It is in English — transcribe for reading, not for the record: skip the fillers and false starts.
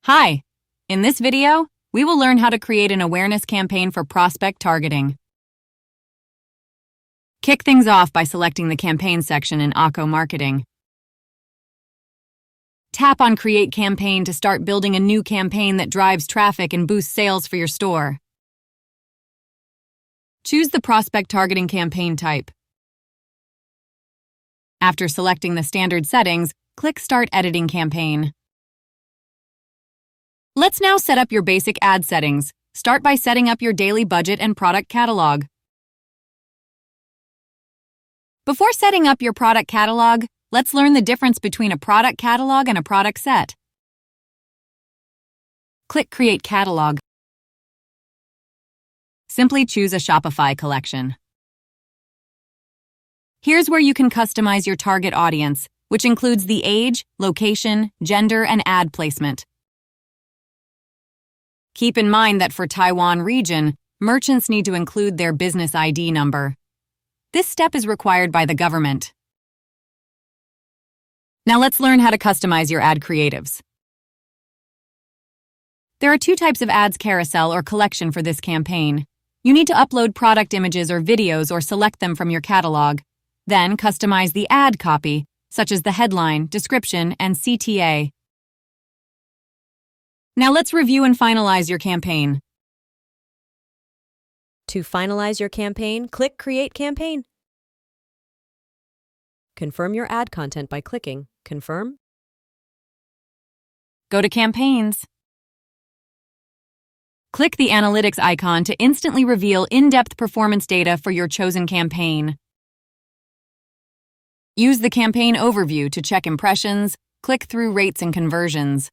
Hi! In this video, we will learn how to create an awareness campaign for prospect targeting. Kick things off by selecting the campaign section in Akko Marketing. Tap on Create Campaign to start building a new campaign that drives traffic and boosts sales for your store. Choose the prospect targeting campaign type. After selecting the standard settings, click Start Editing Campaign. Let's now set up your basic ad settings. Start by setting up your daily budget and product catalog. Before setting up your product catalog, let's learn the difference between a product catalog and a product set. Click Create Catalog. Simply choose a Shopify collection. Here's where you can customize your target audience, which includes the age, location, gender, and ad placement. Keep in mind that for Taiwan region, merchants need to include their business ID number. This step is required by the government. Now let's learn how to customize your ad creatives. There are two types of ads carousel or collection for this campaign. You need to upload product images or videos or select them from your catalog. Then customize the ad copy, such as the headline, description, and CTA. Now let's review and finalize your campaign. To finalize your campaign, click Create Campaign. Confirm your ad content by clicking Confirm. Go to Campaigns. Click the Analytics icon to instantly reveal in-depth performance data for your chosen campaign. Use the Campaign Overview to check impressions, click-through rates, and conversions.